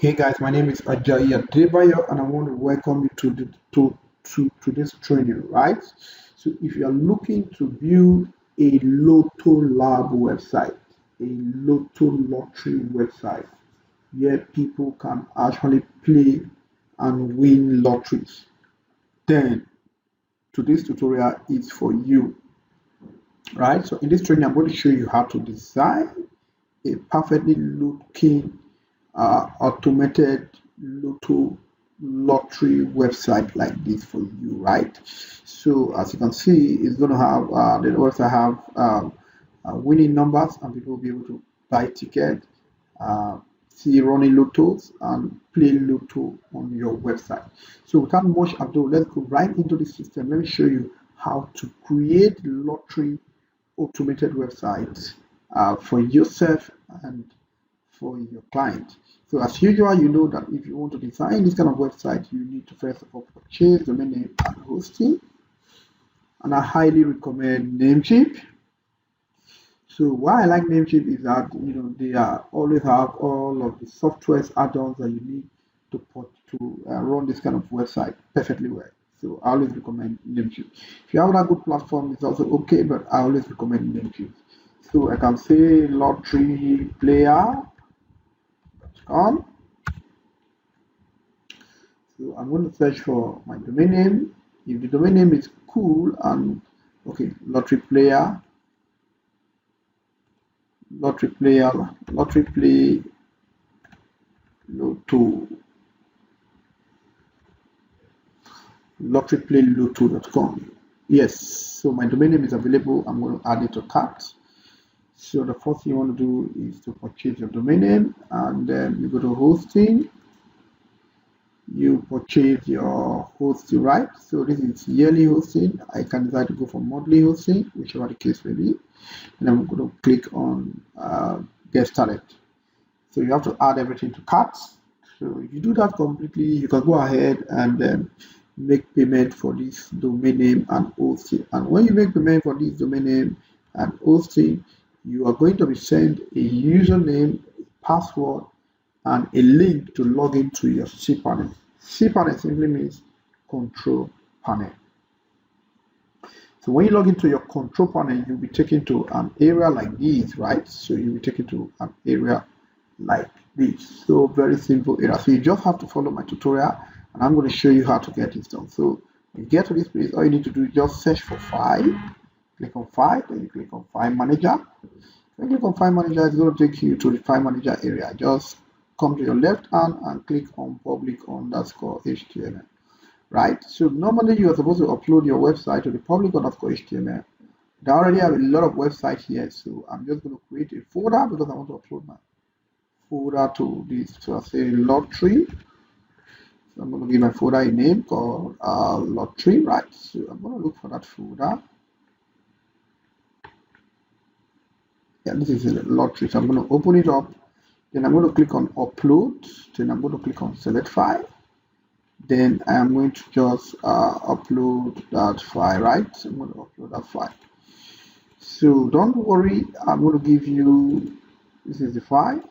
Hey guys, my name is Ajayi Adebayo and I want to welcome you to this training, right? So if you are looking to build a Lotto Lab website, a Lotto lottery website where people can actually play and win lotteries, then today's tutorial is for you, right? So in this training, I'm going to show you how to design a perfectly looking automated Lotto lottery website like this for you, right? So as you can see, it's going to have the website have winning numbers, and people will be able to buy tickets, uh, see running lottos, and play lotto on your website. So without much ado, let's go right into the system. Let me show you how to create lottery automated websites for yourself and for your client. So as usual, you know that if you want to design this kind of website, you need to first of all purchase domain name and hosting. And I highly recommend Namecheap. So why I like Namecheap is that they always have all of the software add-ons that you need to run this kind of website perfectly well. So I always recommend Namecheap. If you have a good platform, it's also okay, but I always recommend Namecheap. So I can say lottery player on. So I'm going to search for my domain name. If the domain name is cool and okay, lottery player, lottery play lotto, lotteryplaylotto.com. Yes, so my domain name is available. I'm going to add it to cart. So the first thing you want to do is to purchase your domain name, and then you go to hosting. You purchase your hosting, right? So this is yearly hosting. I can decide to go for monthly hosting, whichever the case may be. And I'm going to click on get started. So you have to add everything to cart. So if you do that completely, you can go ahead and then make payment for this domain name and hosting. And when you make payment for this domain name and hosting, you are going to be sent a username, password, and a link to log into your cPanel. cPanel simply means control panel. So when you log into your control panel, you'll be taken to an area like this, right? So you'll be taken to an area like this. So very simple area. So you just have to follow my tutorial, and I'm going to show you how to get this done. So when you get to this place, all you need to do is just search for file, click on file, then you click on file manager. When you click on file manager, it's going to take you to the file manager area. Just come to your left hand and click on public underscore HTML. Right? So normally you are supposed to upload your website to the public underscore HTML. I already have a lot of websites here, so I'm just going to create a folder because I want to upload my folder to this. So I say lottery. So I'm going to give my folder a name called lottery, right? So I'm going to look for that folder. Yeah, this is a lottery. So I'm going to open it up. Then I'm going to click on upload. Then I'm going to click on select file. Then I'm going to just upload that file, right? So I'm going to upload that file. So don't worry, I'm going to give you, this is the file.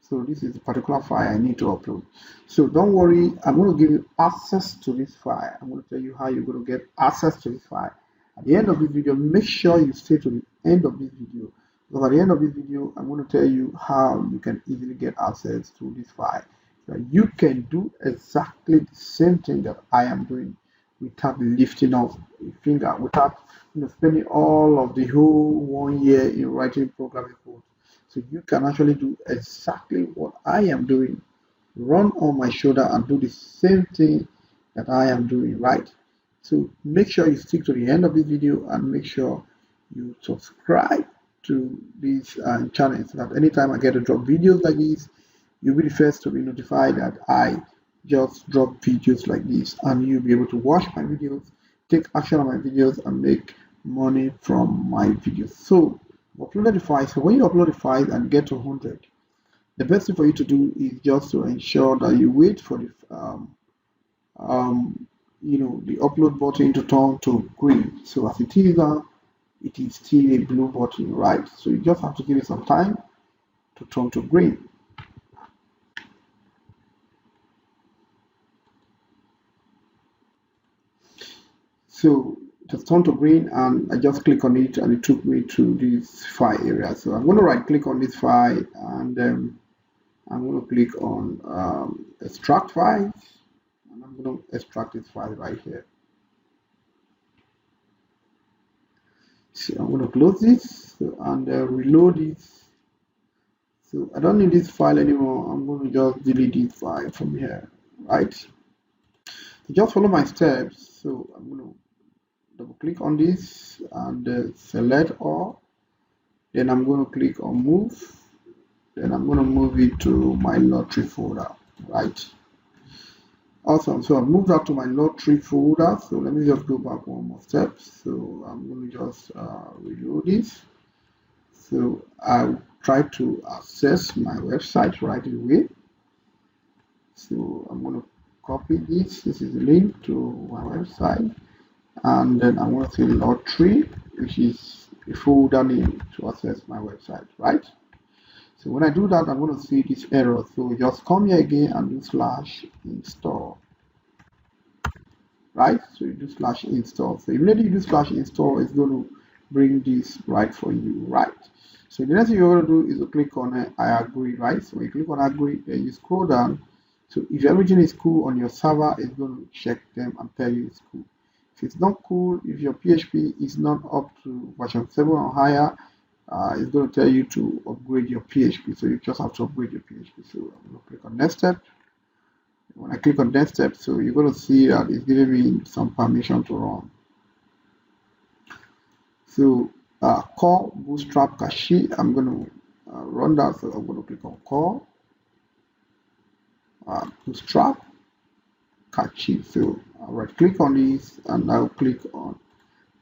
So this is the particular file I need to upload. So don't worry, I'm going to give you access to this file. I'm going to tell you how you're going to get access to this file. At the end of this video, make sure you stay to the end of this video. Because at the end of this video, I'm going to tell you how you can easily get access to this file. So you can do exactly the same thing that I am doing without lifting off a finger, without spending all of the whole 1 year in writing programming code. So you can actually do exactly what I am doing, run on my shoulder and do the same thing that I am doing, right? So make sure you stick to the end of this video and make sure you subscribe to this channel so that anytime I get to drop videos like this, you'll be the first to be notified that I just drop videos like this, and you'll be able to watch my videos, take action on my videos, and make money from my videos. So upload the file. So when you upload the file and get to 100, the best thing for you to do is just to ensure that you wait for the the upload button to turn to green. So as it is now, it is still a blue button, right? So you just have to give it some time to turn to green. So just turn to green, and I just click on it, and it took me to this file area. So I'm going to right click on this file, and I'm going to click on extract files, and I'm going to extract this file right here. So I'm going to close this and reload it. So I don't need this file anymore. I'm going to just delete this file from here, right? So just follow my steps. So I'm going to double click on this and select all. Then I'm going to click on move. Then I'm going to move it to my lottery folder, right? Awesome. So I've moved that to my lottery folder. So let me just go back one more step. So I'm going to just reload this. So I'll try to access my website right away. So I'm going to copy this. This is the link to my website. And then I'm going to say lottery, which is a folder name to access my website, right? So when I do that, I'm going to see this error. So just come here again and do /install, right? So you do /install. So immediately you do /install, it's going to bring this right for you, right? So the next thing you're going to do is to click on I agree, right? So when you click on agree, then you scroll down. So if everything is cool on your server, it's going to check them and tell you it's cool. If it's not cool, if your PHP is not up to version 7 or higher, it's going to tell you to upgrade your PHP. So you just have to upgrade your PHP. So I'm going to click on next step. When I click on next step, so you're going to see that it's giving me some permission to run. So core bootstrap cache, I'm going to run that. So I'm going to click on core bootstrap cache. So I'll right click on this and I'll click on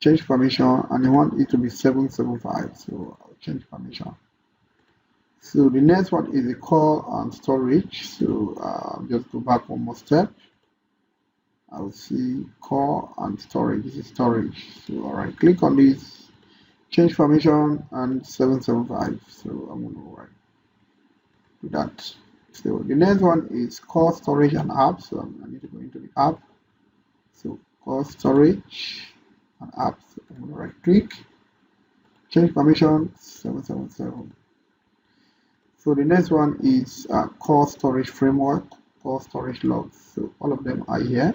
change permission, and I want it to be 775. So I'll change permission. So the next one is the core and storage. So just go back one more step. I'll see core and storage. This is storage. So all right, click on this, change permission, and 775. So I'm going to do that. So the next one is core storage and app. So I need to go into the app. So core storage and app. So I'm going to right click, change permission, 777. So the next one is core storage framework, core storage logs. So all of them are here.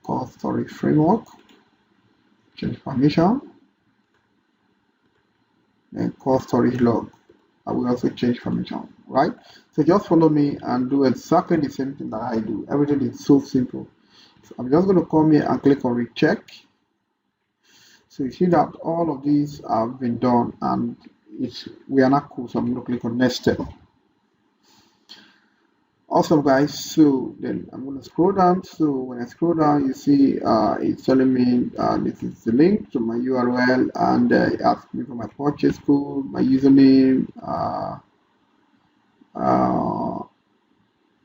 Core storage framework, change permission, then core storage log. I will also change permission, right? So just follow me and do exactly the same thing that I do. Everything is so simple. So I'm just going to come here and click on recheck. So you see that all of these have been done and we are not cool. So I'm going to click on next step. Awesome, guys. So then I'm going to scroll down. So when I scroll down, you see it's telling me this is the link to my URL, and it asks me for my purchase code, my username,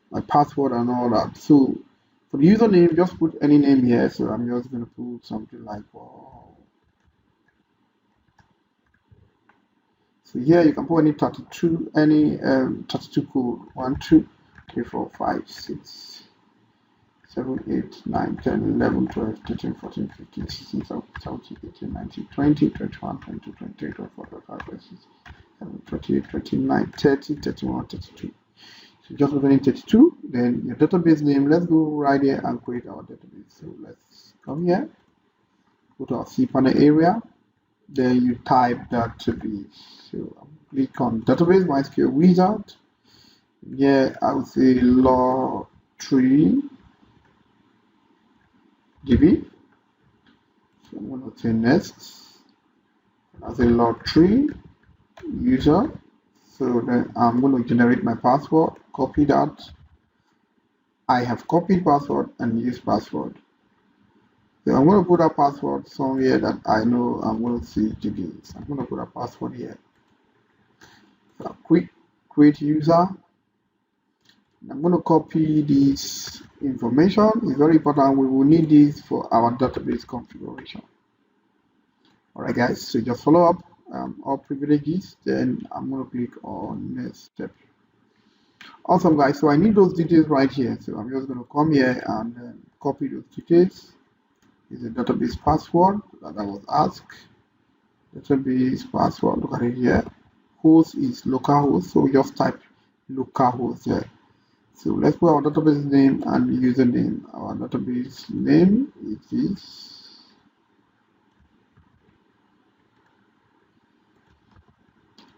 my password, and all that. So for the username, just put any name here. So I'm just going to put something like so here you can put any 32 code 1 2 3 4 5 6 7 8 9 10 11 12 13 14 15 16 17 18 19 20 21 22 23 24 25 26 27 28 29 30 31 32. So just put in 32, then your database name. Let's go right here and create our database. So let's come here, go to our cPanel area, then you type database. So click on database, MySQL wizard. Yeah, I would say Lotteries DB. So I'm going to say next. I'll say Lottery user. So then I'm going to generate my password, copy that. I have copied password and use password. So I'm going to put a password somewhere that I know I'm going to see today. So I'm going to put a password here. So quick create user. I'm going to copy this information. It's very important. We will need this for our database configuration. All right, guys. So just follow up all privileges. Then I'm going to click on next step. Awesome, guys. So I need those details right here. So I'm just going to come here and copy those details. is a database password that I was asked. Database password, look at it here. Host is localhost, so we just type localhost there. So let's put our database name and username. Our database name is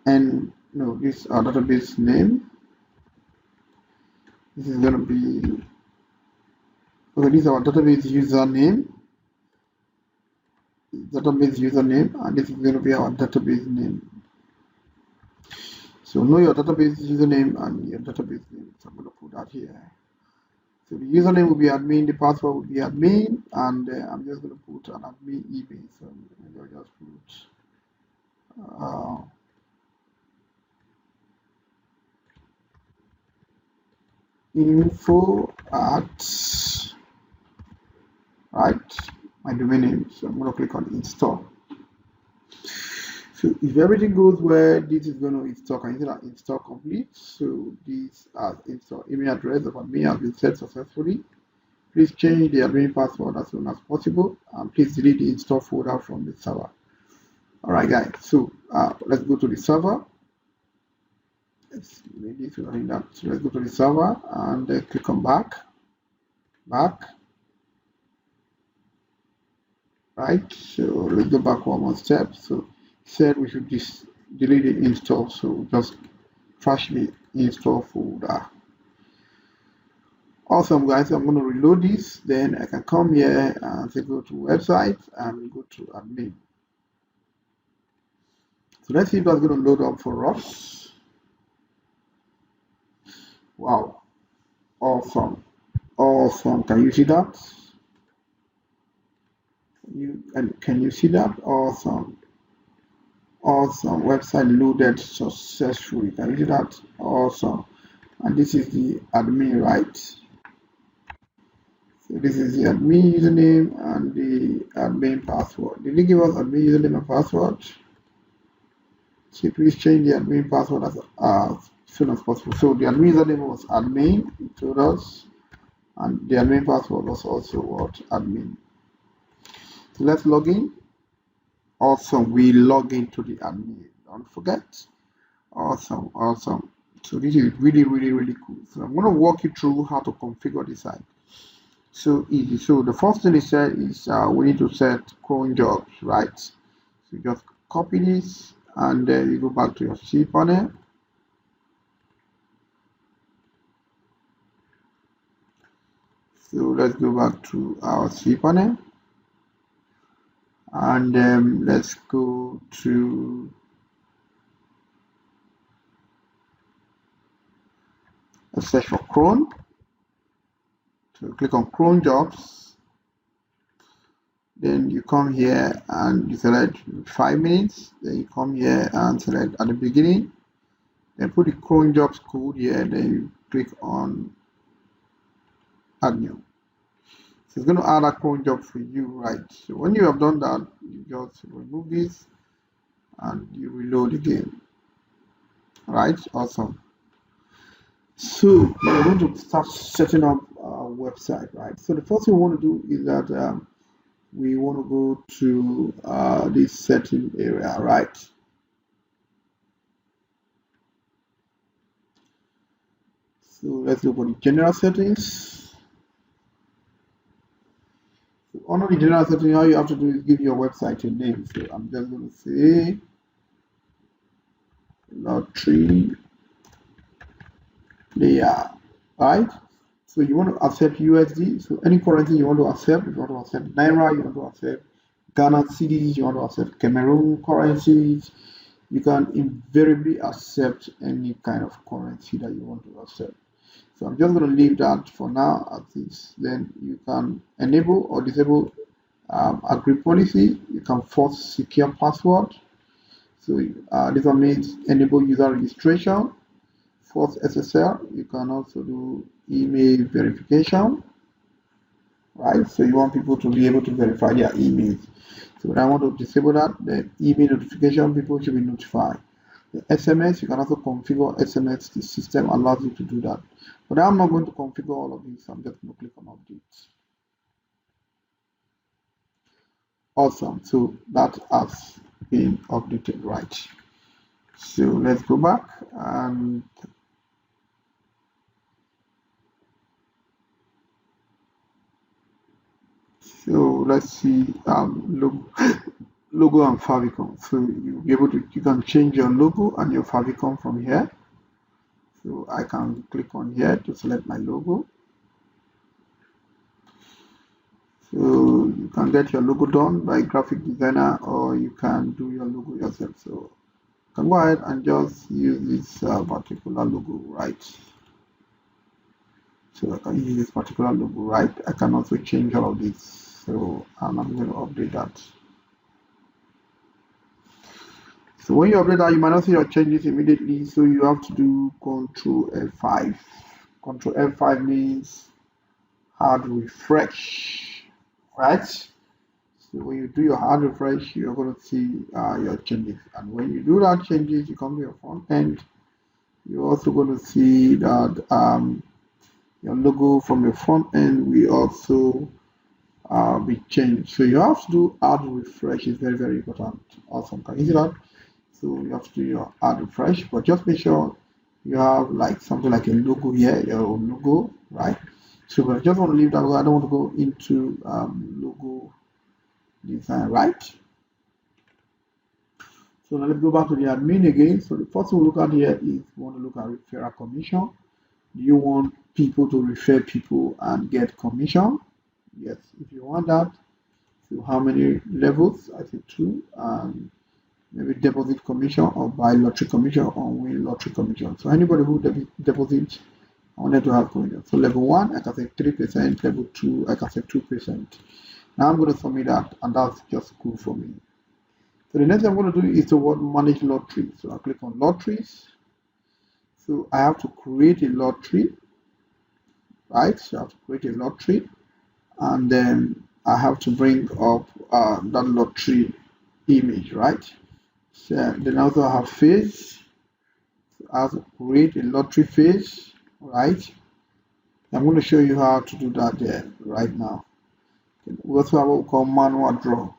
and no, this is our database name. This is going to be okay. This is our database username. Database username, and this is going to be our database name. So know your database username and your database name. So I'm going to put that here. So the username will be admin, the password will be admin, and I'm just going to put an admin email. So I'll just put info at my domain name. So I'm going to click on install. So if everything goes well, this is going to install. Can you see that install complete? So this as install email address of admin has been set successfully. Please change the admin password as soon as possible, and please delete the install folder from the server. Alright guys, so let's go to the server. Let's go to the server and click on back. Right, so let's go back one more step. So said we should just delete the install, so just trash the install folder. Awesome guys, I'm going to reload this, then I can come here and say go to website and go to admin. So let's see if that's going to load up for us. Wow, awesome, can you see that? Can you see that? Awesome, website loaded successfully. Can you see that? Awesome. And this is the admin, right? So this is the admin username and the admin password. Did they give us admin username and password? So please change the admin password as soon as possible. So the admin username was admin, it told us, and the admin password was also what? Admin. So let's log in. Awesome, we log into the admin. Don't forget. Awesome. So this is really cool. So I'm going to walk you through how to configure the site. So easy. So the first thing they said is we need to set cron jobs, right? So just copy this and then you go back to your cPanel. So let's go back to our cPanel. And let's go to a search for cron. So click on cron jobs. Then you come here and you select 5 minutes. Then you come here and select at the beginning. Then put the cron jobs code here. Then you click on add new. So it's going to add a cron job for you, right? So when you have done that, you just remove this and you reload again. Right? Awesome. So we're going to start setting up our website, right? So the first thing we want to do is that we want to go to this setting area, right? So let's go for the general settings. So under the general setting, all you have to do is give your website a name. So I'm just going to say Lottery layer, right? So you want to accept USD. So any currency you want to accept. You want to accept Naira, you want to accept Ghana cedis, you want to accept Cameroon currencies. You can invariably accept any kind of currency that you want to accept. So I'm just going to leave that for now as this. Then you can enable or disable agree policy. You can force secure password. So this one means enable user registration, force SSL. You can also do email verification, right? So you want people to be able to verify their emails. So when I want to disable that, the email notification, people should be notified. The SMS, you can also configure SMS. The system allows you to do that. But I'm not going to configure all of this. I'm just going to click on update. Awesome. So that has been updated, right? So let's go back and so let's see logo and favicon. So you can change your logo and your favicon from here. So I can click on here to select my logo. So you can get your logo done by graphic designer, or you can do your logo yourself. So you can go ahead and just use this particular logo, right? So I can use this particular logo, right? I can also change all of this. So I'm going to update that. So when you update that, you might not see your changes immediately. So you have to do Control F5. Control F5 means hard refresh, right? So when you do your hard refresh, you're going to see your changes. And when you do that changes, you come to your front end. You're also going to see that your logo from your front end will also be changed. So you have to do hard refresh. It's very, very important. Awesome. Can you see that? So you have to do your hard refresh, but just make sure you have like something like a logo here, your own logo, right? So I just want to leave that. I don't want to go into logo design, right? So now let's go back to the admin again. So the first thing we look at here is we want to look at referral commission. Do you want people to refer people and get commission? Yes, if you want that. So how many levels? I say 2, and maybe deposit commission or buy lottery commission or win lottery commission. So anybody who deposits, I wanted to have commission. So level 1, I can say 3%. Level 2, I can say 2%. Now I'm going to submit that, and that's just cool for me. So the next thing I'm going to do is to manage lotteries. So I click on lotteries. So I have to create a lottery, right? So I have to create a lottery, and then I have to bring up that lottery image, right? So then I also have phase. So I have to create a lottery phase, right? I'm going to show you how to do that there right now. We also have what we call manual draw.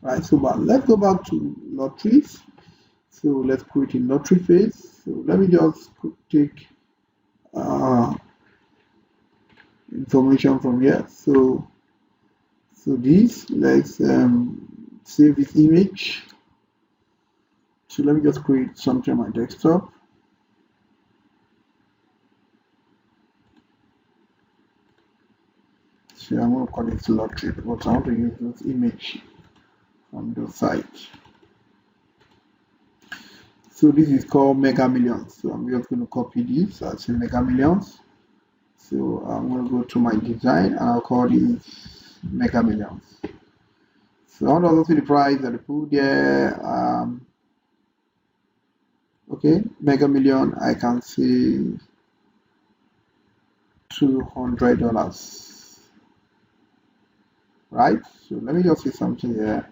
Right, so but let's go back to lotteries. So let's create a lottery phase. So let me just take information from here. So this, let's save this image. So let me just create something on my desktop. So I'm going to call it lottery because I want to use this image on the site. So this is called Mega Millions. So I'm just going to copy this as a Mega Millions. So I'm going to go to my design and I'll call this Mega Millions. So I want to also see the price that I put there. Okay, Mega Million, I can see $200. Right, so let me just see something here.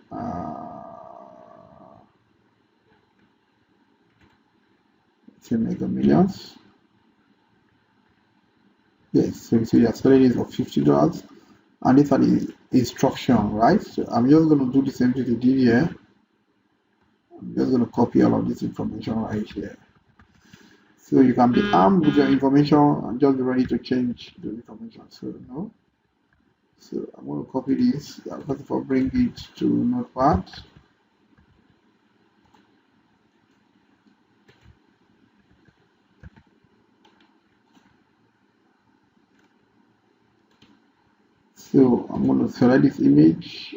Let's say Mega Millions. Yes, so you see your selling is of $50, and this is the instruction, right? So I'm just going to do the same thing to do here. I'm just going to copy all of this information right here. So you can be armed with your information and just be ready to change the information. So no. So I'm going to copy this. First of all, bring it to Notepad. So I'm going to select this image.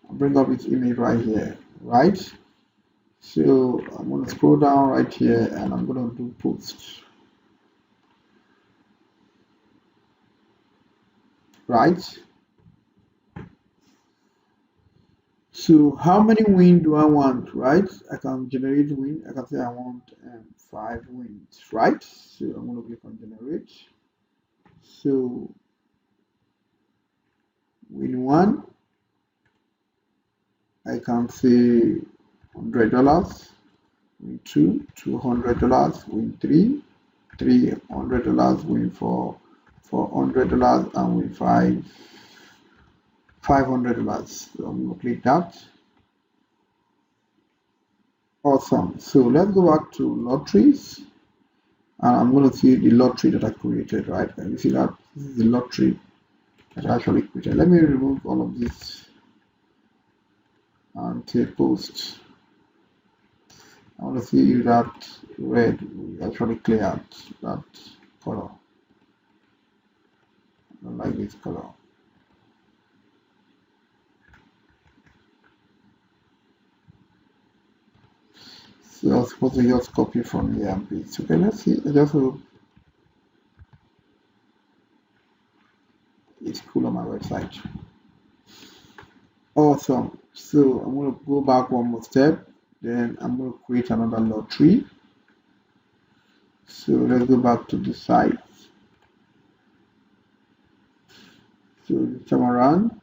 Bring up this image right here, right? So I'm going to scroll down right here and I'm going to do post. Right? So how many wins do I want, right? I can generate win. I can say I want 5 wins, right? So I'm going to click on generate. So win 1, I can say $100. Win 2, $200. Win 3, $300. Win 4, for $100 and with $500. So I'm going to click that. Awesome. So let's go back to lotteries, and I'm going to see the lottery that I created, right? And you see that this is the lottery that I actually created. Let me remove all of this and take post. I want to see if that red will actually clear out that color. I don't like this color. So I'm supposed to just copy from here and paste. Okay, let's see. I just hope it's cool on my website. Awesome. So I'm going to go back one more step. Then I'm going to create another lottery. So let's go back to the site. So this time around,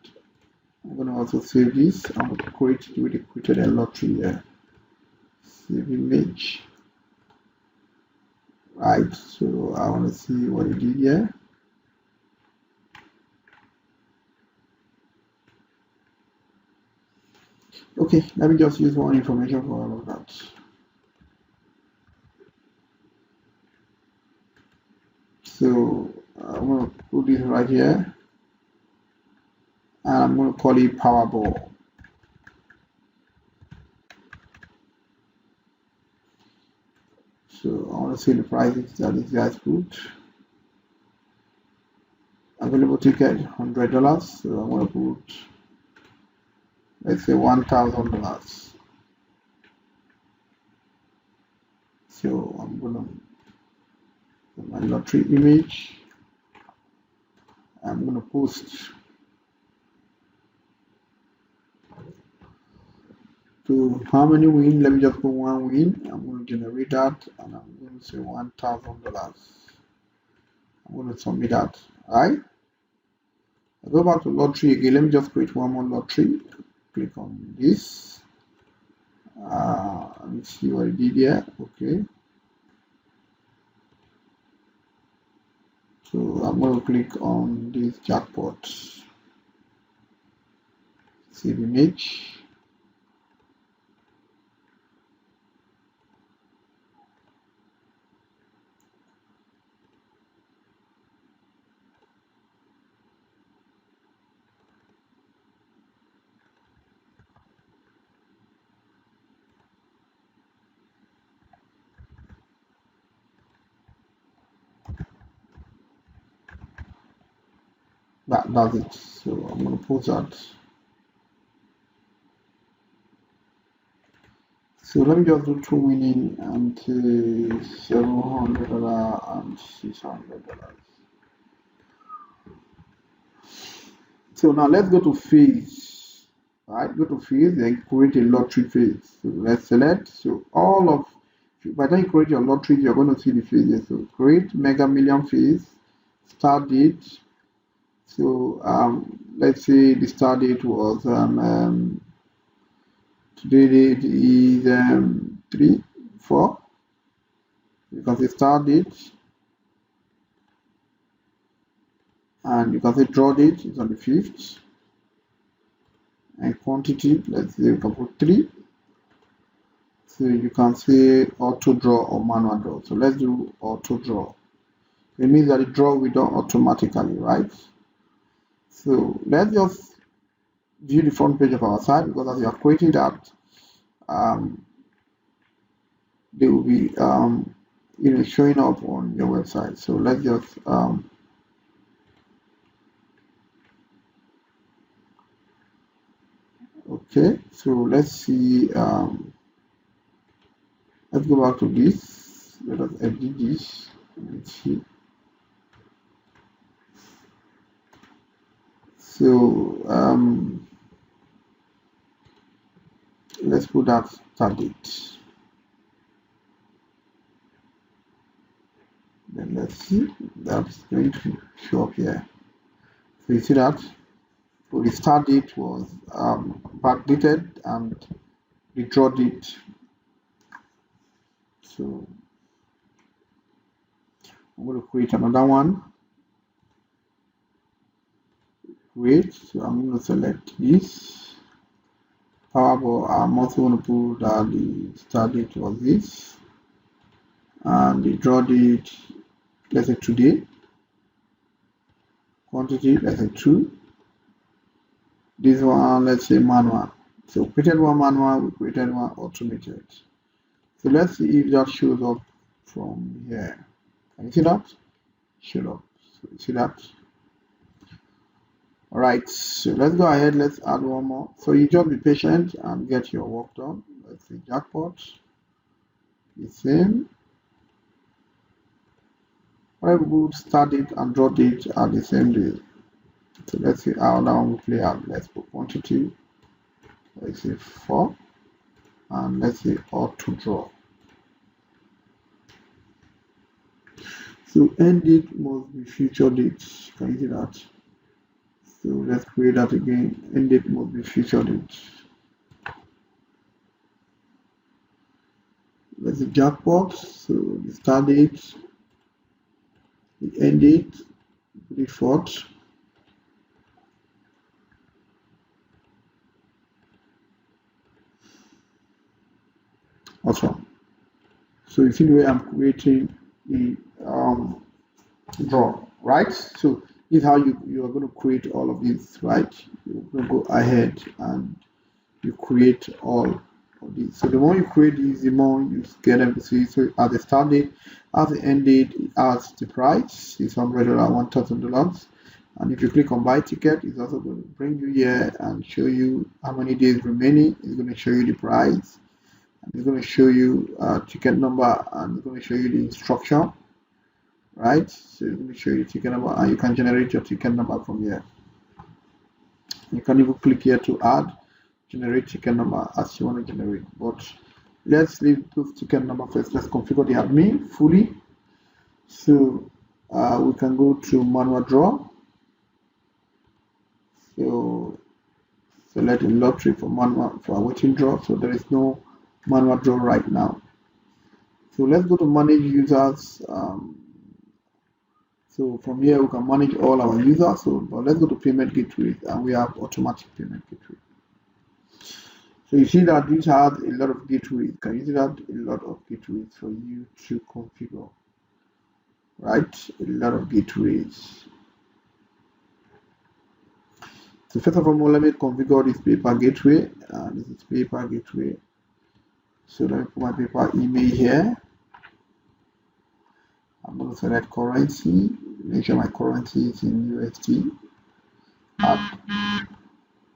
I'm going to also save this. I'm going to create a lottery here. Save image. Right. So I want to see what it did here. Okay, let me just use one information for all of that. So I'm going to put this right here, and I'm going to call it Powerball. So I want to see the prices that these guys put. Available ticket $100. So I'm going to put, let's say, $1,000. So I'm going to put my lottery image. I'm going to post. So how many win? Let me just put one win. I'm going to generate that, and I'm going to say $1,000. I'm going to submit that. All right. I go back to lottery again. Let me just create one more lottery. Click on this. Let's see what I did here. Okay. So I'm going to click on this jackpot. Save image. That does it. So I'm going to post that. So let me just do two winning and $700 and $600. So now let's go to phase. Right, go to phase and create a lottery phase. So let's select. So all of, by the time you create your lottery, you're going to see the phases. So create Mega Million phase, start date. So let's say the start date was today date is 3/4. You can say start date, and you can say draw date is on the 5th, and quantity, let's say you can put 3. So you can say auto draw or manual draw. So let's do auto draw. It means that the draw will be done automatically, right? So let's just view the front page of our site, because as you are creating that, they will be showing up on your website. So let's just okay, so let's see, let's go back to this. Let us edit this. Let's see. So let's put that start date. Then let's see, that's going to show up here. So you see that, so the start date was backdated and the draw date. So I'm going to create another one. create. So I'm going to select this. However, I'm also going to put that the start date was this, and the draw date, let's say today. Quantity, let's say 2. This one, let's say manual. So created one manual, we created one automated. So let's see if that shows up from here. Can you see that? Show up. So you see that? Alright, so let's go ahead, let's add one more. So you just be patient and get your work done. Let's say jackpot. The same. Whatever would start date and draw date are the same day. So let's see how that one will play out. Let's put quantity. Let's say 4. And let's say auto draw. So end date must be future date. Can you see that? So let's create that again. End date must be future date. Let's say jackpot. So the start date, the end date, the 4th. Awesome. So you see the way I'm creating the draw, right? So this is how you are going to create all of this, right? You're going to go ahead and you create all of these. So the more you create these, the more you get them to see. So at the start date, at the end date, as the price is $100, $1,000. And if you click on buy ticket, it's also going to bring you here and show you how many days remaining. It's going to show you the price. And it's going to show you ticket number, and it's going to show you the instruction, right? So it's going to show you ticket number, and you can generate your ticket number from here. You can even click here to add, generate ticket number as you want to generate. But let's leave those ticket number first. Let's configure the admin fully. So we can go to manual draw. So select a lottery for manual for awaiting draw. So there is no manual draw right now. So let's go to manage users. So from here we can manage all our users. So but let's go to payment gateway, and we have automatic payment gateway. So you see that this has a lot of gateways. Can you see that? A lot of gateways for you to configure, right? A lot of gateways. So first of all, let me configure this paper gateway. This is paper gateway. So let me put my paper email here. I'm going to select currency. Make sure my currency is in USD.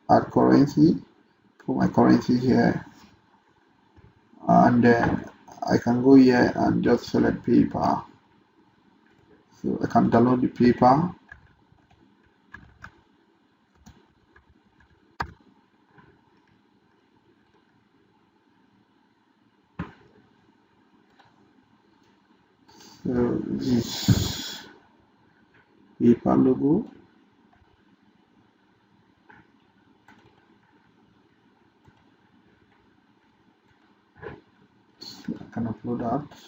Add currency. Put my currency here. And then I can go here and just select paper. So I can download the paper. So this paper logo. So I can upload that.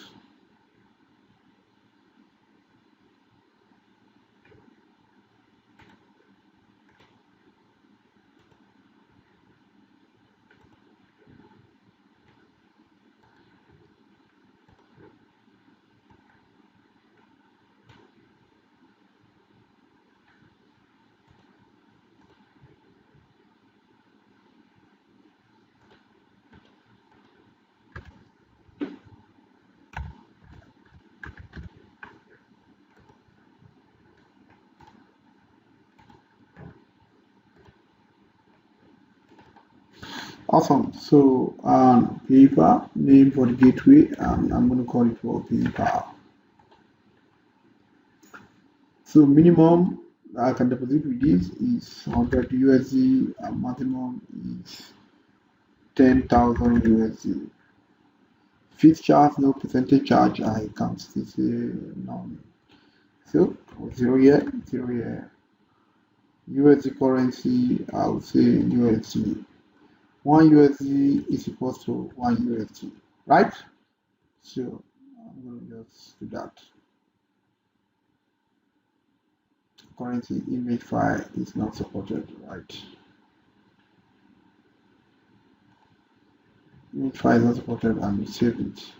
Awesome. So paper name for the gateway, and I'm going to call it for paper. So minimum I can deposit with this is 100 USD, and maximum is 10,000 USD. Fees charge, no percentage charge. I can't say no. So 0 here, 0 here. USD currency, I would say USD. 1 USD is equal to 1 USD, right? So I'm going to just do that. currency image file is not supported, right? Image file is not supported, and we save it.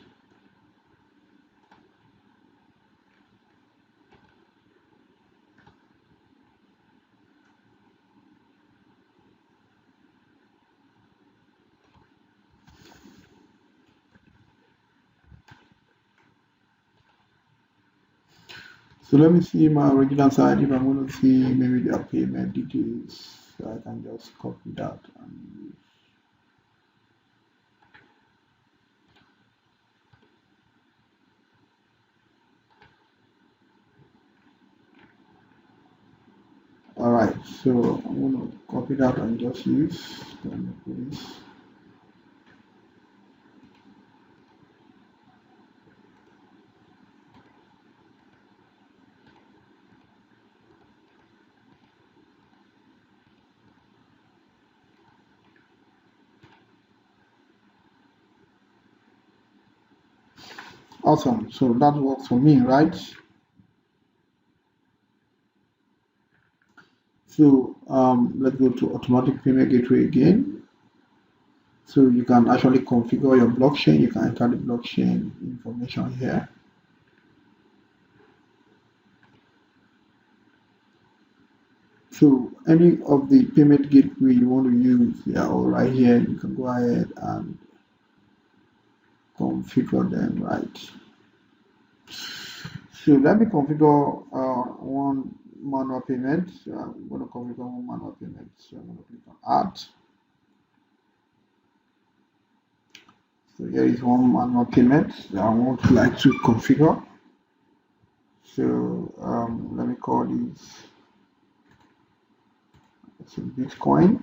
So let me see my original side. If I'm going to see maybe their payment details, so I can just copy that and use. Alright, so I'm going to copy that and just use. Awesome, so that works for me, right? So let's go to automatic payment gateway again. So you can actually configure your blockchain. You can enter the blockchain information here. So any of the payment gateway you want to use, they are all right here. You can go ahead and configure them, right? So let me configure one manual payment. So I'm going to configure one manual payment. So I'm going to click on add. So here is one manual payment that I would like to configure. So let me call this Bitcoin.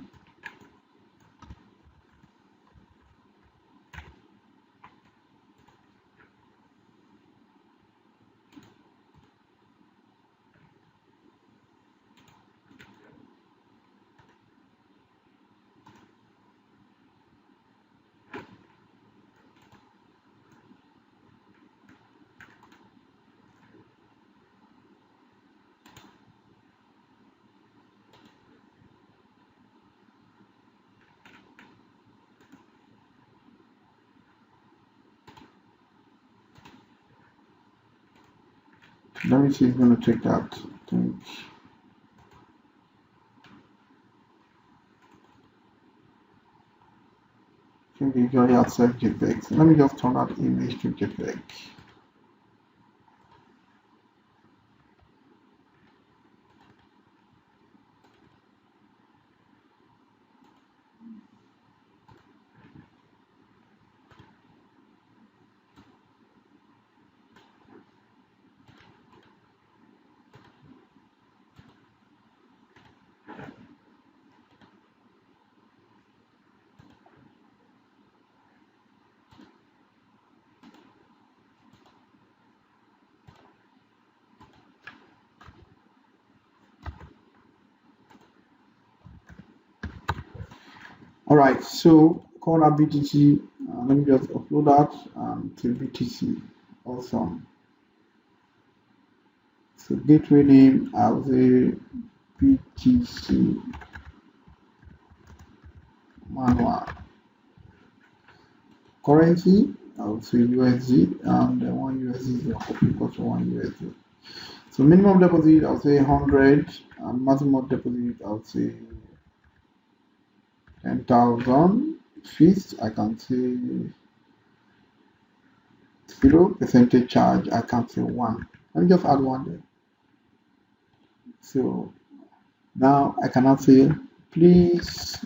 Let me see, it's going to take that. I think it usually accept JPEG. So let me just turn that image to JPEG. Alright, so call that BTC. Let me just upload that to BTC. Awesome. So gateway name, I'll say BTC manual. Currency, I would say USD, and one USD is equal to one USD. So minimum deposit, I would say 100, and maximum deposit, I would say 10,000. Fees, I can say 0% charge, I can say 1. Let me just add 1 there. So now I cannot say, please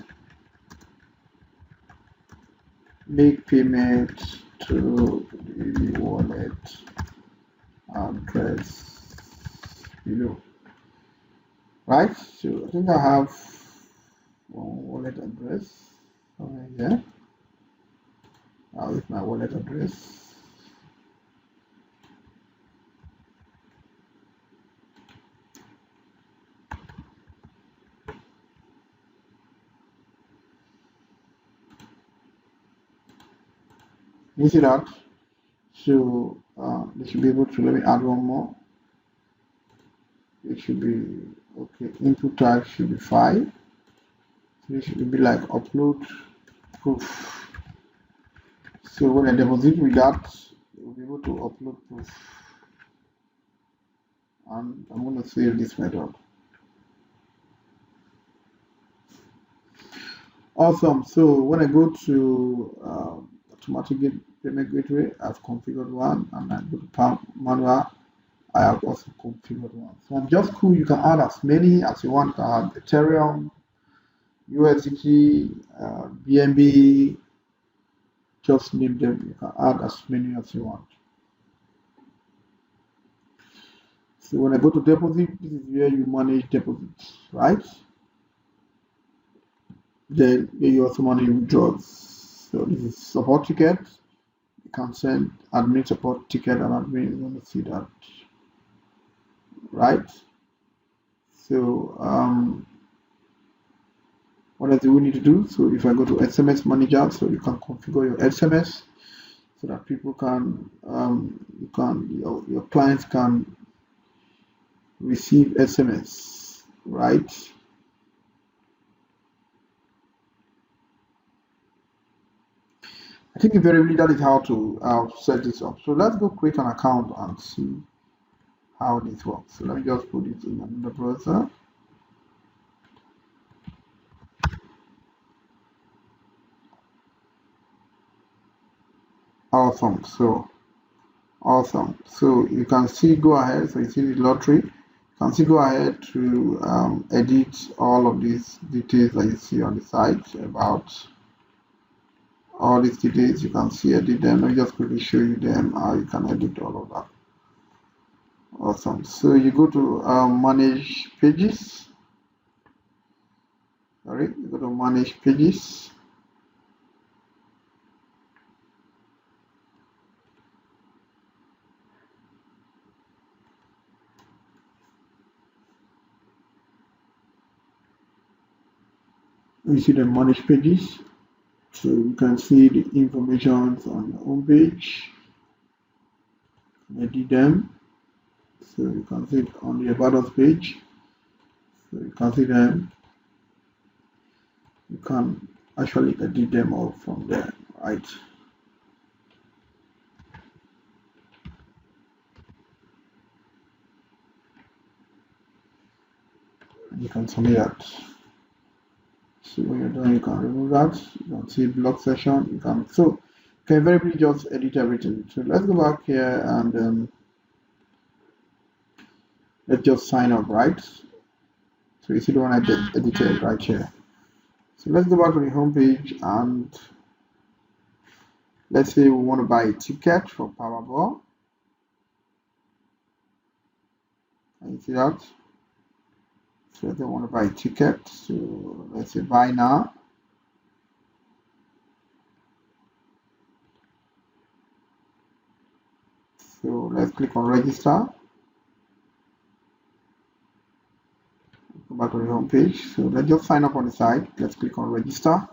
make payment to the wallet address below. Right? So I think I have one wallet address over here. Now is my wallet address. You see that? So they should be able to, let me add one more. it should be okay. Input tag should be 5. So it should be like upload proof. So when I deposit with that, you'll be able to upload proof. And I'm going to save this method. Awesome. So when I go to automatic payment gateway, I've configured one, and I go to manual, I have also configured one. So on Just Cool, you can add as many as you want. You can add Ethereum, USDT, BNB, just name them. You can add as many as you want. So when I go to deposit, this is where you manage deposits, right? Then you also manage withdrawals. So this is support ticket. You can send admin support ticket, and admin is going to see that, right? So what else do we need to do? So if I go to SMS Manager, so you can configure your SMS so that people can, your clients can receive SMS, right? I think invariably that is how to set this up. So let's go create an account and see how this works. So let me just put it in another browser. Awesome. So you can see, go ahead. So you see the lottery. You can see, go ahead to edit all of these details that you see on the site about all these details. You can see edit them. Let me just quickly show you them how you can edit all of that. Awesome. So you go to manage pages. You go to manage pages. You see the manage pages. So you can see the information on the home page. Edit them. So you can see it on the About Us page. So you can see them. You can actually edit them all from there, right? You can submit that. So when you're done, you can remove that. You can see block session. You can very quickly just edit everything. So let's go back here and let's just sign up, right? So you see the one I just edited right here. So let's go back to the home page, and let's say we want to buy a ticket for Powerball. And you see that? So they want to buy a ticket. So let's say buy now. So let's click on register. Go back to the home page. So let's just sign up on the site. Let's click on register.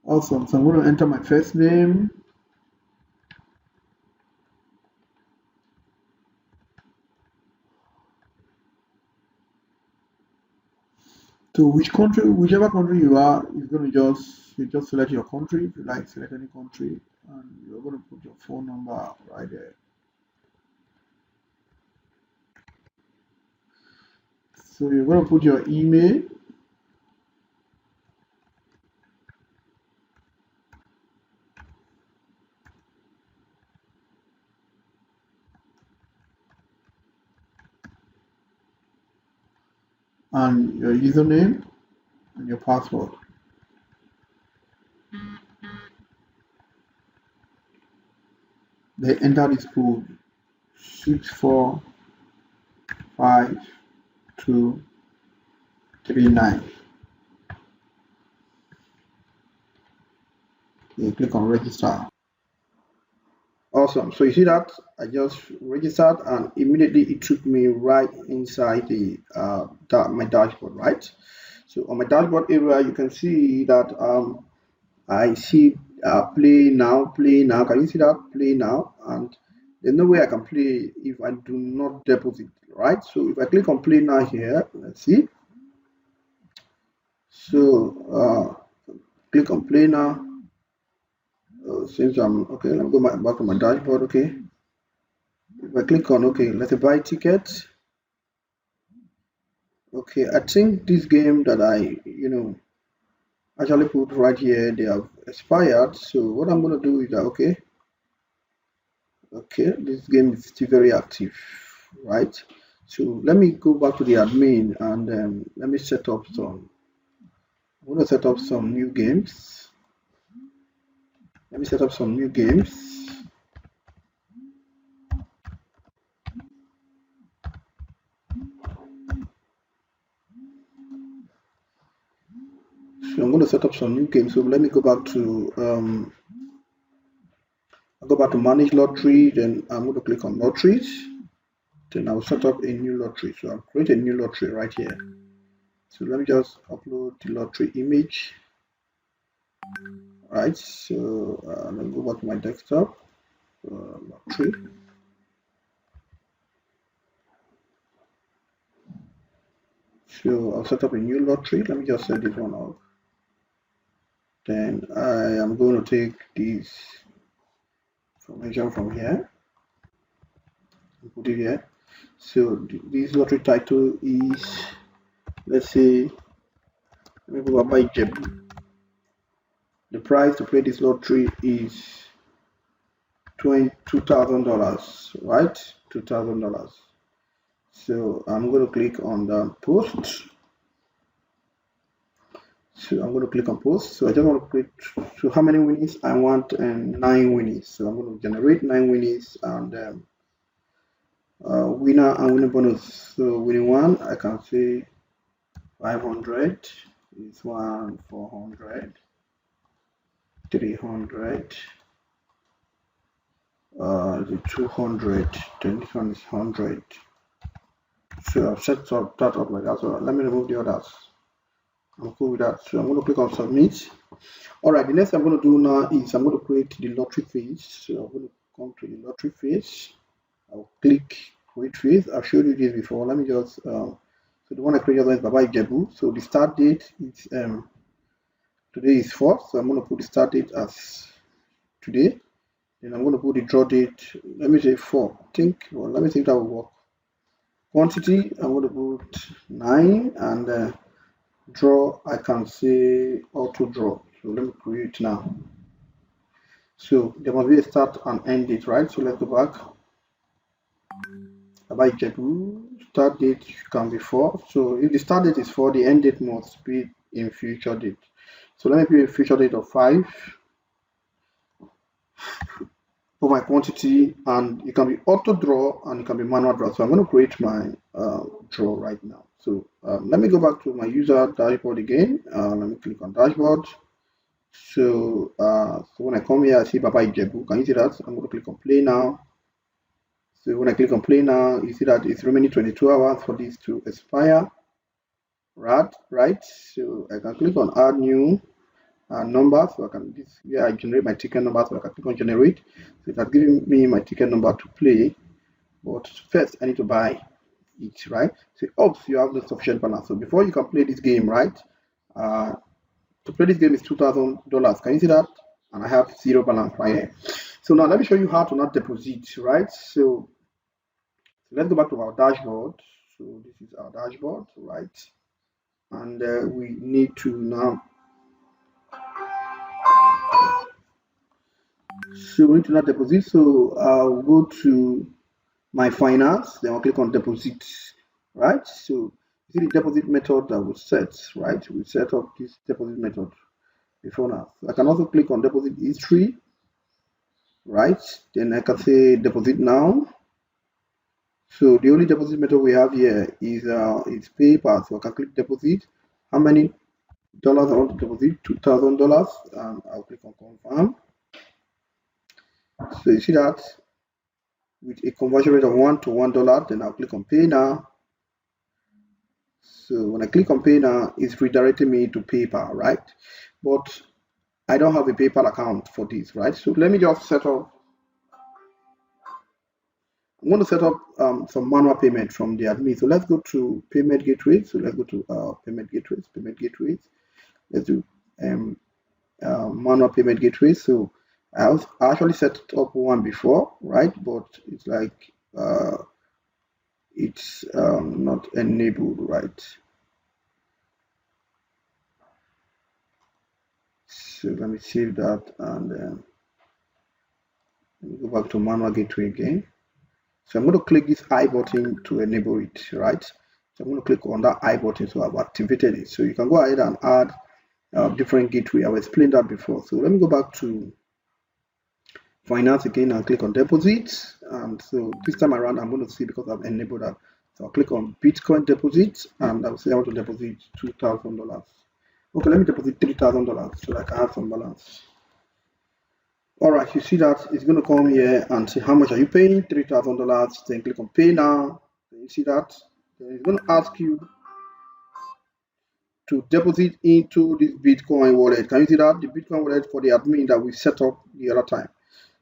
Awesome. So I'm going to enter my first name. To which country, whichever country you are, is going to just select your country. If you like, select any country, and you're going to put your phone number right there. So you're going to put your email. And your username and your password. They enter this code 6452239. You click on register. Awesome. So you see that I just registered, and immediately it took me right inside the my dashboard, right? So on my dashboard area, you can see that I see play now. Can you see that? Play now, and There's no way I can play if I do not deposit, right? So if I click on play now here, let's see. So click on play now. Since I'm okay, let me go back to my dashboard. Okay, if I click on okay, let's say buy ticket. Okay, I think this game that I actually put right here, they have expired. So what I'm going to do is that okay, this game is still very active, right? So let me go back to the admin and let me set up some. I'm going to set up some new games. Let me set up some new games. So I'm going to set up some new games. So let me go back to I'll go back to manage lottery. Then I'm going to click on lotteries. Then I'll set up a new lottery. So I'll create a new lottery right here. So let me just upload the lottery image. Right. So let me go back to my desktop. Lottery. So I'll set up a new lottery. Let me just set this one up. Then I am going to take this information from here and put it here. So this lottery title is, let's say, let me go by Jebu. The price to play this lottery is $2,000, right? $2,000. So I'm going to click on the post. So I'm going to click on post. So I just want to click. So how many winnings I want? And 9 winnings. So I'm going to generate 9 winnings and winner and winning bonus. So winning one, I can say 500. This one 400, 300. The 200. Then this one is 100. So I've set that up like that. So let me remove the others. I'm cool with that. So I'm going to click on submit. All right, the next I'm going to do now is I'm going to create the lottery page. So I'm going to come to the lottery page. I'll click create page. I've showed you this before. Let me just so the one I created is Baba Jebu. So the start date is today is 4th. So I'm going to put the start date as today. Then I'm going to put the draw date. Let me say 4. Let me think that will work. Quantity I'm going to put 9 and draw I can say auto draw. So let me create now. So there must be a start and end date, right? So let's go back. About Jebu, start date can be 4. So if the start date is 4, the end date must be in future date. So let me put a future date of 5 for my quantity, and it can be auto draw and it can be manual draw. So I'm going to create my draw right now. So let me go back to my user dashboard again. Let me click on dashboard. So when I come here, I see Baba Jebu. Can you see that? I'm going to click on play now. So when I click on play now, you see that it's remaining 22 hours for this to expire. Right? So I can click on add new number. So I can I generate my ticket number. So I can click on generate. So it has given me my ticket number to play. But first, I need to buy it, right? So oops, you have no sufficient balance. So before you can play this game, right? To play this game is $2,000. Can you see that? And I have 0 balance right here. So now let me show you how to not deposit, right? So let's go back to our dashboard. So this is our dashboard, right? And we need to now. So we need to not deposit. So I'll go to my finance. Then I'll click on deposit, right? So you see the deposit method that was set, right? We set up this deposit method before now. I can also click on deposit history, right? Then I can say deposit now. So the only deposit method we have here is PayPal. So I can click deposit. How many dollars I want to deposit? $2,000, and I'll click on confirm. So you see that with a conversion rate of $1 to $1, then I'll click on pay now. So when I click on pay now, it's redirecting me to PayPal, right? But I don't have a PayPal account for this, right? So let me just set up I'm going to set up some manual payment from the admin. So let's go to payment gateway. So let's go to payment gateways. Let's do manual payment gateway. So I actually set up one before, right? But it's like it's not enabled, right? So let me save that and let me go back to manual gateway again. So I'm going to click this I button to enable it, right? So I'm going to click on that I button, so I've activated it. So you can go ahead and add different gateway. I've explained that before. So let me go back to finance again and click on deposits. And so this time around, I'm going to see because I've enabled that. So I'll click on Bitcoin deposits and I'll say I want to deposit $2,000. Okay, let me deposit $3,000 so I can have some balance. All right, you see that it's going to come here and say how much are you paying? $3,000. Then click on pay now. Then you see that. Then it's going to ask you to deposit into this Bitcoin wallet. Can you see that? The Bitcoin wallet for the admin that we set up the other time.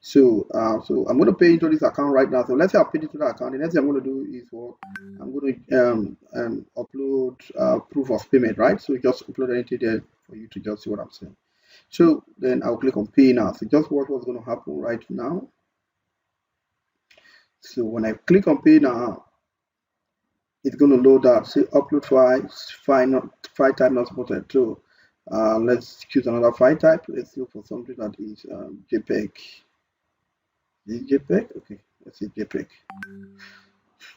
So I'm going to pay into this account right now. So let's say I paid into that account. The next thing I'm going to do is what I'm going to upload proof of payment, right? So just upload anything there for you to just see what I'm saying. So then I'll click on pay now. So just watch what's going to happen right now. So when I click on pay now, it's going to load that. Say upload file type not supported. So let's choose another file type. Let's look for something that is JPEG. Is it JPEG? Okay, let's see JPEG.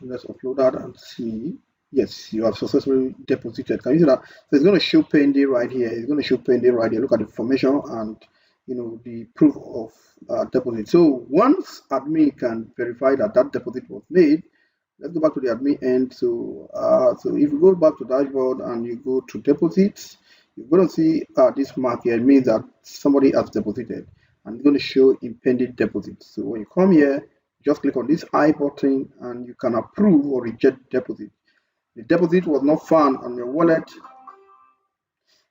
Let's upload that and see. Yes, you have successfully deposited. Can you see that? So it's going to show pending right here. It's going to show pending right here. Look at the information and the proof of deposit. So once admin can verify that that deposit was made, let's go back to the admin end. So so if you go back to dashboard and you go to deposits, you're going to see this mark here. It means that somebody has deposited and it's going to show impending deposit. So when you come here, just click on this I button and you can approve or reject deposit. The deposit was not found on your wallet.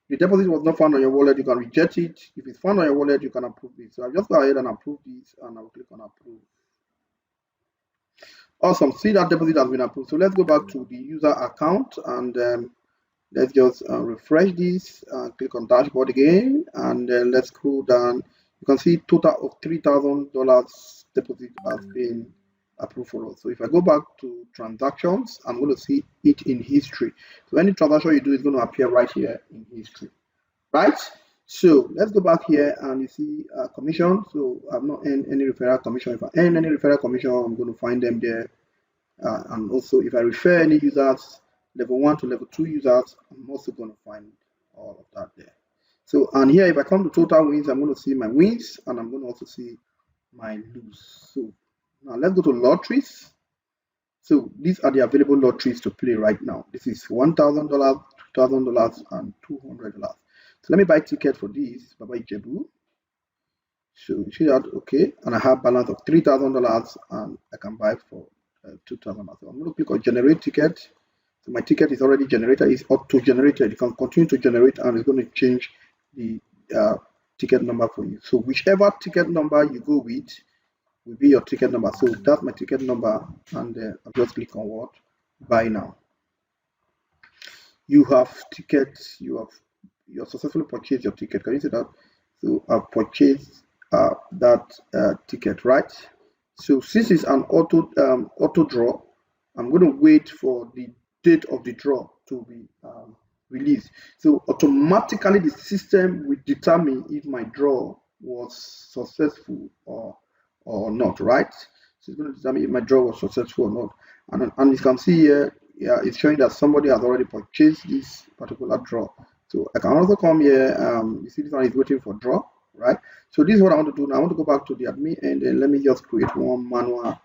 The deposit was not found on your wallet, you can reject it. If it's found on your wallet, you can approve it. So I'll just go ahead and approve this and I'll click on approve. Awesome, see that deposit has been approved. So let's go back to the user account and let's just refresh this, click on dashboard again, and then let's scroll down. You can see total of $3,000 deposit has been approved for us. So if I go back to transactions, I'm going to see it in history. So any transaction you do is going to appear right here in history, right? So let's go back here and you see commission. So I've not earned any referral commission. If I earn any referral commission, I'm going to find them there. And also if I refer any users, level 1 to level 2 users, I'm also going to find all of that there. So, and here if I come to total wins, I'm going to see my wins and I'm going to also see my lose. So now let's go to lotteries. So these are the available lotteries to play right now. This is $1,000, $2,000 and $200. So let me buy ticket for this, Baba Ijebu. So you see that, okay, and I have balance of $3,000 and I can buy for $2,000. So I'm going to click on generate ticket. So my ticket is already generated, it's auto-generated. You can continue to generate and it's going to change the ticket number for you. So whichever ticket number you go with will be your ticket number. So that's my ticket number and I'll just click on what? Buy now. You have tickets, you have successfully purchased your ticket. Can you see that? So I've purchased that ticket, right? So since it's an auto draw, I'm going to wait for the date of the draw to be released. So automatically the system will determine if my draw was successful or not, right? So it's going to determine if my draw was successful or not. And you can see here, yeah, it's showing that somebody has already purchased this particular draw. So I can also come here, you see this one is waiting for draw, right? So this is what I want to do now. I want to go back to the admin and then let me just create one manual. I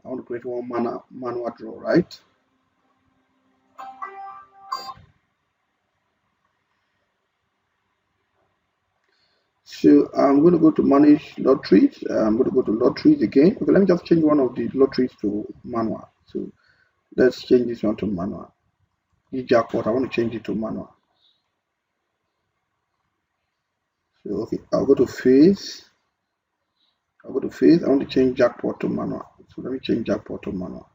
want to create one manual draw, right? So I'm going to go to manage lotteries. I'm going to go to lotteries again. Okay, let me just change one of the lotteries to manual. So let's change this one to manual. The jackpot, I want to change it to manual. So okay, I'll go to phase. I want to change jackpot to manual. So let me change jackpot to manual.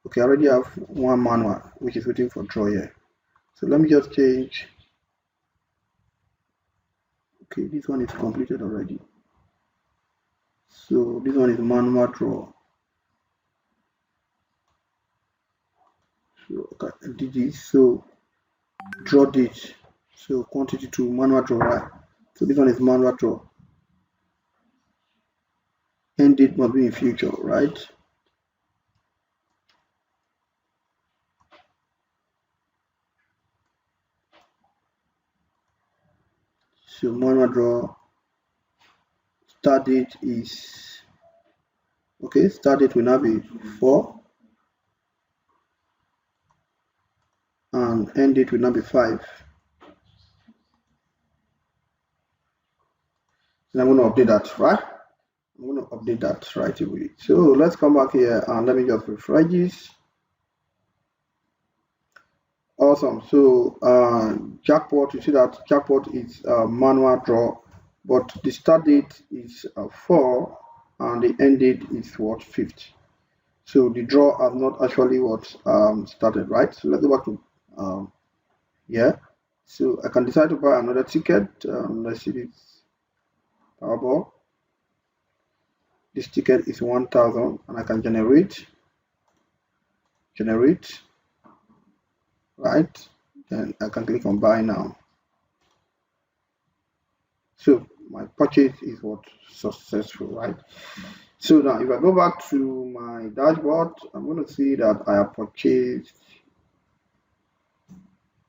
Okay, I already have one manual which is waiting for draw here. So let me just change. Okay, this one is completed already. So this one is manual draw. So okay, I did this. So draw date. So quantity to manual draw, right? So this one is manual draw. End date must be in future, right? So manual draw. Start date is okay. Start date will now be 4, and end date will now be 5. And I'm going to update that, right? I'm going to update that right away. So let's come back here and let me just refresh this. Awesome. So jackpot, you see that jackpot is manual draw, but the start date is 4 and the end date is what, 5th. So the draw has not actually what started, right? So let's go back to here. So I can decide to buy another ticket. Let's see this Powerball. This ticket is 1,000 and I can generate, right? Then I can click on buy now. So my purchase is what, successful, right? So now if I go back to my dashboard, I'm going to see that I have purchased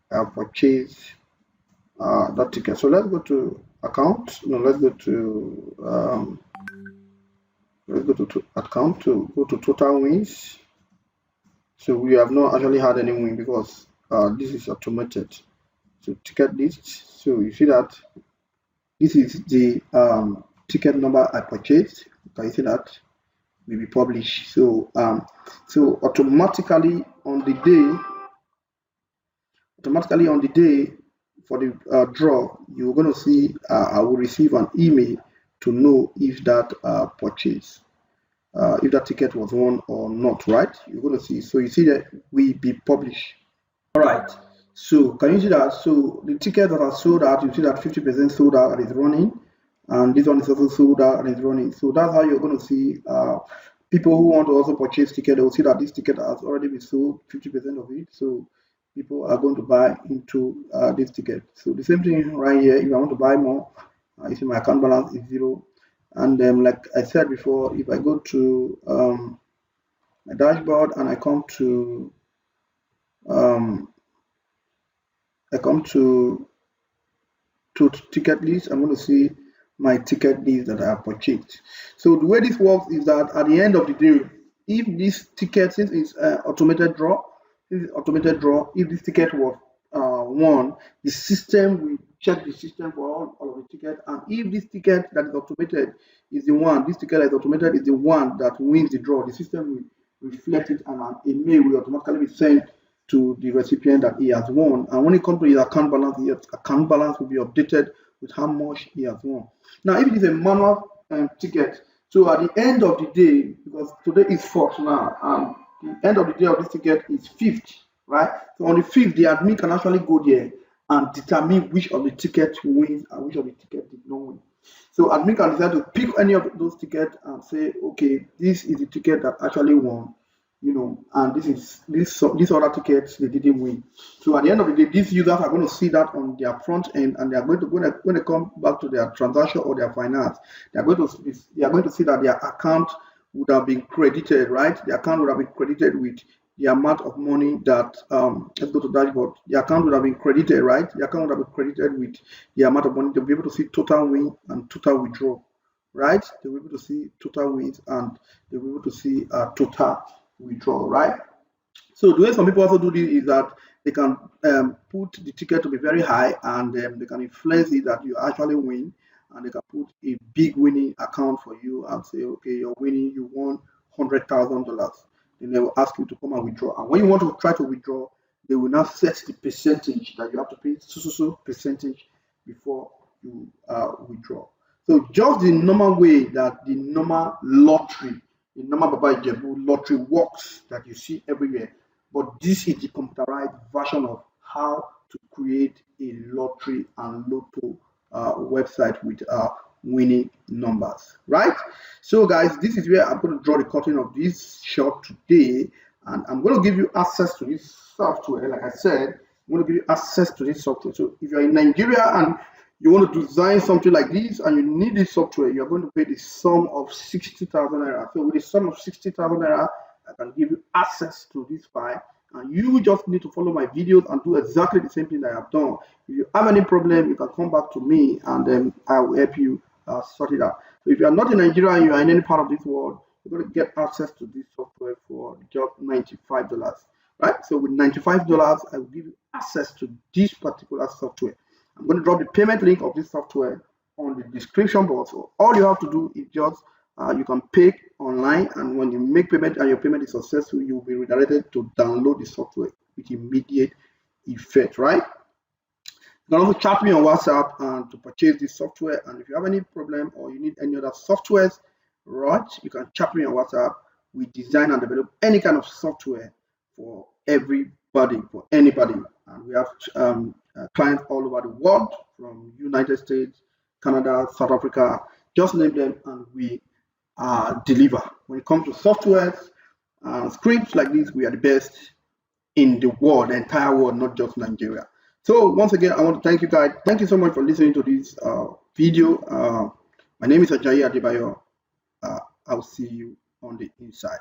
that ticket. So let's go to account. No, let's go to account to go to total wins. So we have not actually had any win because this is automated. So ticket list. So you see that this is the ticket number I purchased. Can you see that? Will be published. So so automatically on the day for the draw, you're going to see I will receive an email to know if that purchase, if that ticket was won or not, right? You're going to see. So you see that will be published. All right. So can you see that? So the tickets that are sold out, you see that 50% sold out and is running, and this one is also sold out and is running. So that's how you're going to see people who want to also purchase ticket. They will see that this ticket has already been sold, 50% of it. So people are going to buy into this ticket. So the same thing right here. If I want to buy more, you see my account balance is 0. And like I said before, if I go to my dashboard and I come to ticket list, I'm going to see my ticket list that I have purchased. So the way this works is that at the end of the day, if this ticket, since it's automated draw, if this ticket was won, the system will check the system for all of the tickets, and if this ticket that is automated is the one, this ticket that is automated is the one that wins the draw, the system will reflect it, and an email will automatically be sent to the recipient that he has won. And when it comes to his account balance, his account balance will be updated with how much he has won. Now, if it is a manual ticket, so at the end of the day, because today is 4th now, and the end of the day of this ticket is 5th, right? So on the 5th, the admin can actually go there and determine which of the tickets wins and which of the tickets did not win. So admin can decide to pick any of those tickets and say, okay, this is the ticket that actually won, and this other tickets they didn't win. So at the end of the day, these users are going to see that on their front end, and they are going to, when they come back to their transaction or their finance, they are going to see that their account would have been credited, right? The account would have been credited with the amount of money that let's go to dashboard. The account would have been credited, right? The account would have been credited with the amount of money. They'll be able to see total win and total withdraw, right? They'll be able to see total wins and they'll be able to see total withdraw, right? So the way some people also do this is that they can put the ticket to be very high, and they can influence it that you actually win, and they can put a big winning account for you and say, okay, you're winning, you won $100,000. Then they will ask you to come and withdraw. And when you want to try to withdraw, they will now set the percentage that you have to pay, so percentage before you withdraw. So just the normal way that the normal lottery, the normal Baba Ijebu lottery works that you see everywhere. But this is the computerized version of how to create a lottery and lotto website with winning numbers, right? So guys, this is where I'm going to draw the curtain of this shot today, and I'm going to give you access to this software. Like I said, I'm going to give you access to this software. So if you're in Nigeria and you want to design something like this and you need this software, you're going to pay the sum of 60,000 naira. So with the sum of 60,000 naira, I can give you access to this file, and you just need to follow my videos and do exactly the same thing that I have done. If you have any problem, you can come back to me, and then I will help you sort it out. So if you are not in Nigeria and you are in any part of this world, you're going to get access to this software for just $95, right? So with $95, I will give you access to this particular software. I'm going to drop the payment link of this software on the description box. So all you have to do is just you can pay online, and when you make payment and your payment is successful, you will be redirected to download the software with immediate effect, right? You can also chat me on WhatsApp and to purchase this software. And if you have any problem or you need any other softwares, right, you can chat me on WhatsApp. We design and develop any kind of software for everybody, for anybody. And we have clients all over the world, from United States, Canada, South Africa, just name them, and we deliver. When it comes to softwares, scripts like this, we are the best in the world, the entire world, not just Nigeria. So once again, I want to thank you guys. Thank you so much for listening to this video. My name is Ajayi Adebayo. I'll see you on the inside.